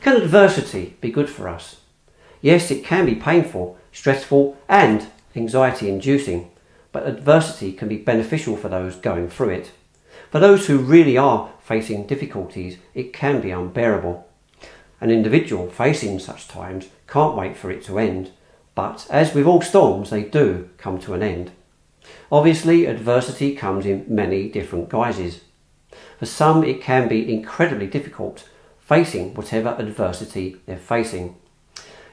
Can adversity be good for us? Yes, it can be painful, stressful and anxiety-inducing, but adversity can be beneficial for those going through it. For those who really are facing difficulties, it can be unbearable. An individual facing such times can't wait for it to end, but as with all storms, they do come to an end. Obviously, adversity comes in many different guises. For some, it can be incredibly difficult facing whatever adversity they're facing.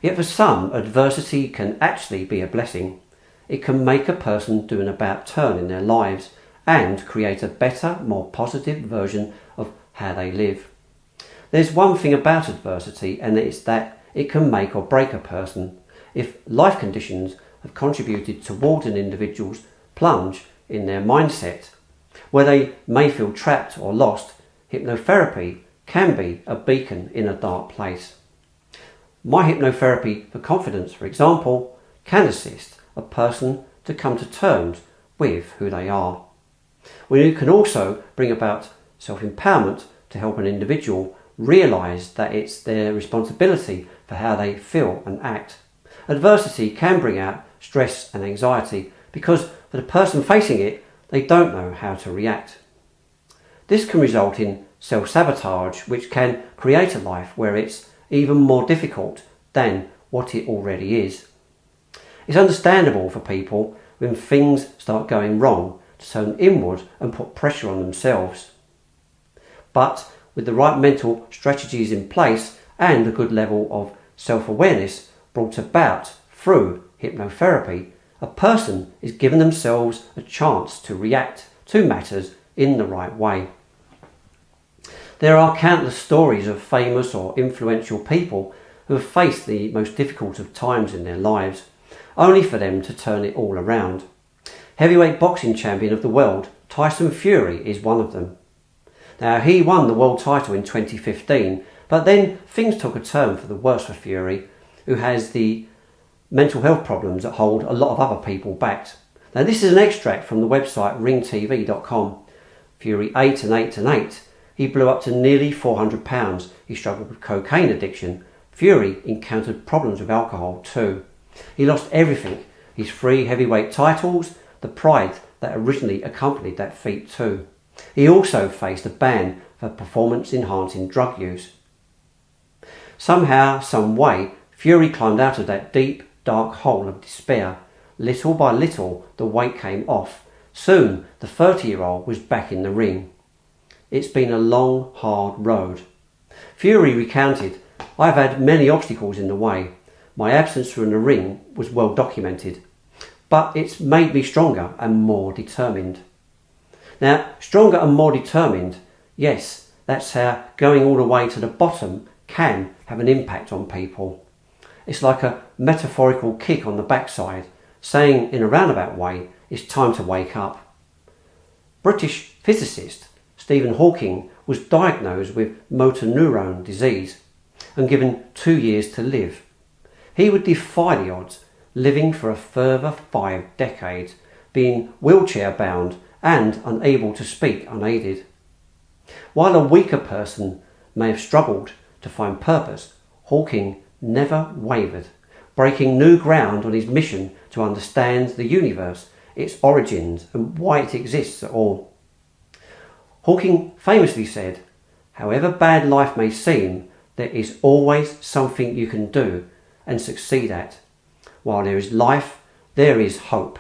Yet for some, adversity can actually be a blessing. It can make a person do an about turn in their lives and create a better, more positive version of how they live. There's one thing about adversity, and it's that it can make or break a person. If life conditions have contributed towards an individual's plunge in their mindset, where they may feel trapped or lost, hypnotherapy can be a beacon in a dark place. My hypnotherapy for confidence, for example, can assist a person to come to terms with who they are. We can also bring about self-empowerment to help an individual realise that it's their responsibility for how they feel and act. Adversity can bring out stress and anxiety because for the person facing it, they don't know how to react. This can result in self-sabotage, which can create a life where it's even more difficult than what it already is. It's understandable for people when things start going wrong to turn inward and put pressure on themselves. But with the right mental strategies in place and a good level of self-awareness brought about through hypnotherapy, a person is given themselves a chance to react to matters in the right way. There are countless stories of famous or influential people who have faced the most difficult of times in their lives, only for them to turn it all around. Heavyweight boxing champion of the world, Tyson Fury, is one of them. Now, he won the world title in 2015, but then things took a turn for the worse for Fury, who has the mental health problems that hold a lot of other people back. Now, this is an extract from the website ringtv.com. Fury ate and ate and ate. He blew up to nearly 400 pounds. He struggled with cocaine addiction. Fury encountered problems with alcohol too. He lost everything. His 3 heavyweight titles, the pride that originally accompanied that feat too. He also faced a ban for performance-enhancing drug use. Somehow, some way, Fury climbed out of that deep, dark hole of despair. Little by little, the weight came off. Soon, the 30-year-old was back in the ring. It's been a long, hard road. Fury recounted, "I've had many obstacles in the way. My absence from the ring was well documented, but it's made me stronger and more determined." Now, stronger and more determined, yes, that's how going all the way to the bottom can have an impact on people. It's like a metaphorical kick on the backside, saying in a roundabout way, it's time to wake up. British physicist Stephen Hawking was diagnosed with motor neuron disease and given 2 years to live. He would defy the odds, living for a further 5 decades, being wheelchair bound and unable to speak unaided. While a weaker person may have struggled to find purpose, Hawking never wavered, breaking new ground on his mission to understand the universe, its origins and why it exists at all. Hawking famously said, "However bad life may seem, there is always something you can do and succeed at. While there is life, there is hope."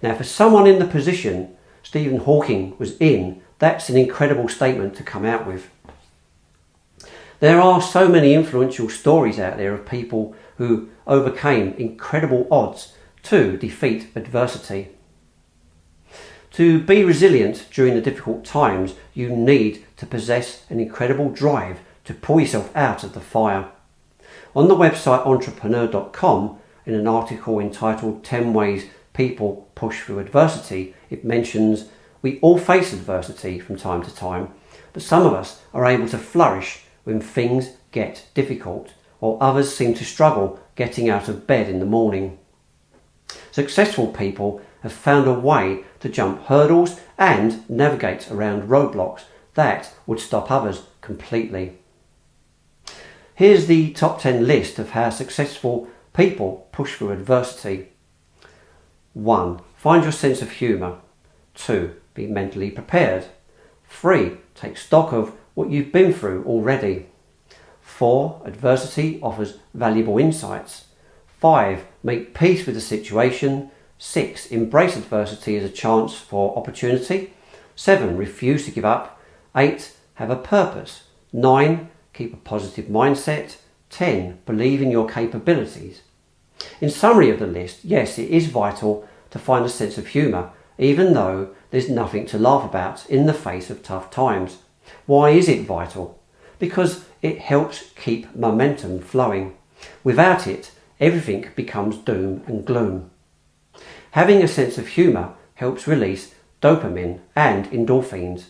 Now, for someone in the position Stephen Hawking was in, that's an incredible statement to come out with. There are so many influential stories out there of people who overcame incredible odds to defeat adversity. To be resilient during the difficult times, you need to possess an incredible drive to pull yourself out of the fire. On the website entrepreneur.com, in an article entitled 10 Ways People Push Through Adversity, it mentions we all face adversity from time to time, but some of us are able to flourish when things get difficult, while others seem to struggle getting out of bed in the morning. Successful people have found a way to jump hurdles and navigate around roadblocks that would stop others completely. Here's the top 10 list of how successful people push through adversity. 1. Find your sense of humour. 2. Be mentally prepared. 3. Take stock of what you've been through already. 4. Adversity offers valuable insights. 5. Make peace with the situation. 6. Embrace adversity as a chance for opportunity. 7. Refuse to give up. 8. Have a purpose. 9. Keep a positive mindset. 10. Believe in your capabilities. In summary of the list, yes, it is vital to find a sense of humour, even though there's nothing to laugh about in the face of tough times. Why is it vital? Because it helps keep momentum flowing. Without it, everything becomes doom and gloom. Having a sense of humour helps release dopamine and endorphins,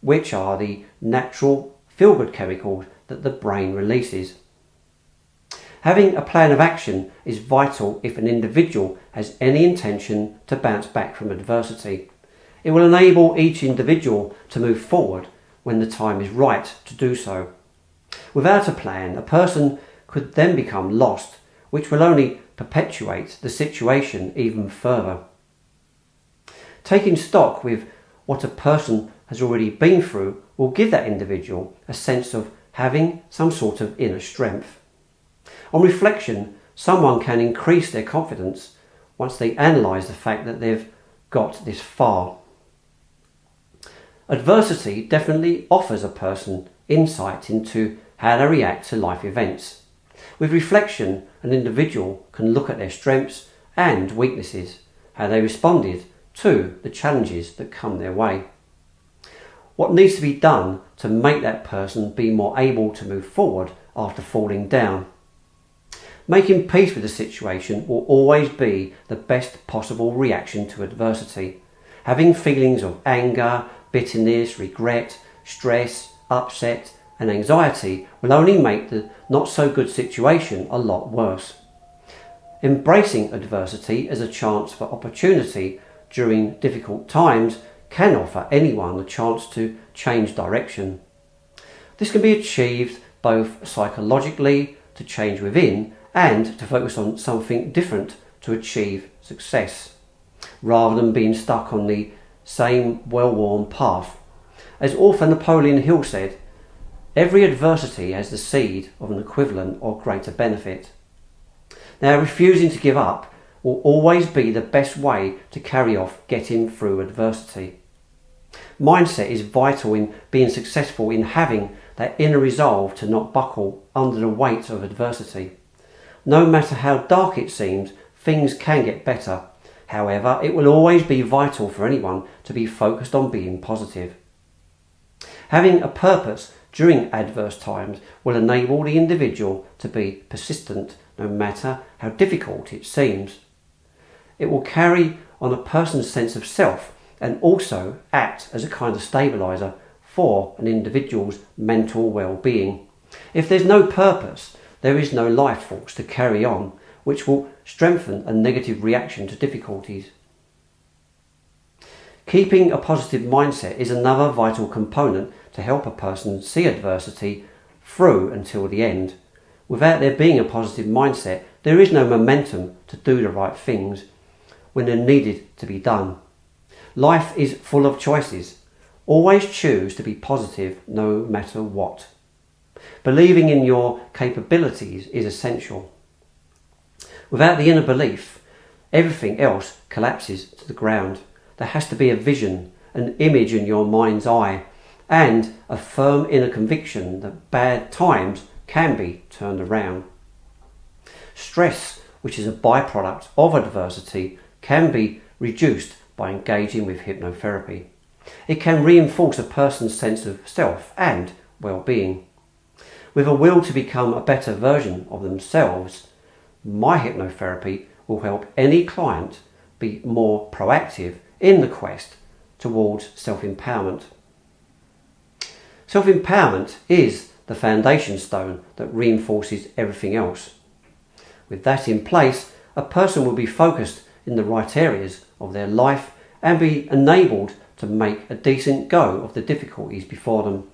which are the natural feel-good chemicals that the brain releases. Having a plan of action is vital if an individual has any intention to bounce back from adversity. It will enable each individual to move forward when the time is right to do so. Without a plan, a person could then become lost, which will only perpetuate the situation even further. Taking stock with what a person has already been through will give that individual a sense of having some sort of inner strength. On reflection, someone can increase their confidence once they analyse the fact that they've got this far. Adversity definitely offers a person insight into how they react to life events. With reflection, an individual can look at their strengths and weaknesses, how they responded to the challenges that come their way. What needs to be done to make that person be more able to move forward after falling down. Making peace with the situation will always be the best possible reaction to adversity. Having feelings of anger, bitterness, regret, stress, upset and anxiety will only make the not so good situation a lot worse. Embracing adversity as a chance for opportunity during difficult times can offer anyone a chance to change direction. This can be achieved both psychologically, to change within, and to focus on something different to achieve success, rather than being stuck on the same well-worn path. As author Napoleon Hill said, every adversity has the seed of an equivalent or greater benefit. Now, refusing to give up will always be the best way to carry off getting through adversity. Mindset is vital in being successful in having that inner resolve to not buckle under the weight of adversity. No matter how dark it seems, things can get better. However, it will always be vital for anyone to be focused on being positive. Having a purpose during adverse times will enable the individual to be persistent no matter how difficult it seems. It will carry on a person's sense of self and also act as a kind of stabiliser for an individual's mental well-being. If there's no purpose, there is no life force to carry on, which will strengthen a negative reaction to difficulties. Keeping a positive mindset is another vital component to help a person see adversity through until the end. Without there being a positive mindset, there is no momentum to do the right things when they're needed to be done. Life is full of choices. Always choose to be positive no matter what. Believing in your capabilities is essential. Without the inner belief, everything else collapses to the ground. There has to be a vision, an image in your mind's eye, and a firm inner conviction that bad times can be turned around. Stress, which is a byproduct of adversity, can be reduced by engaging with hypnotherapy. It can reinforce a person's sense of self and well-being. With a will to become a better version of themselves, my hypnotherapy will help any client be more proactive in the quest towards self-empowerment. Self-empowerment is the foundation stone that reinforces everything else. With that in place, a person will be focused in the right areas of their life and be enabled to make a decent go of the difficulties before them.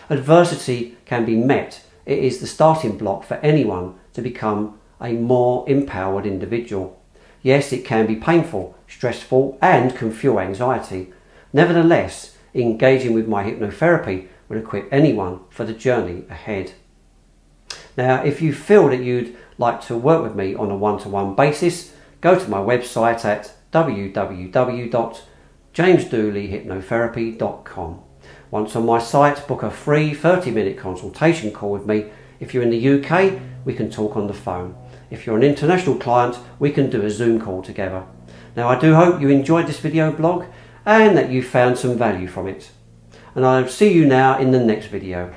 Adversity can be met it is the starting block for anyone to become a more empowered individual. Yes, it can be painful, stressful, and can fuel anxiety. Nevertheless, engaging with my hypnotherapy will equip anyone for the journey ahead. Now, if you feel that you'd like to work with me on a one-to-one basis, go to my website at www.jamesdooleyhypnotherapy.com. Once on my site, book a free 30-minute consultation call with me. If you're in the UK, we can talk on the phone. If you're an international client, we can do a Zoom call together. Now, I do hope you enjoyed this video blog and that you found some value from it. And I'll see you now in the next video.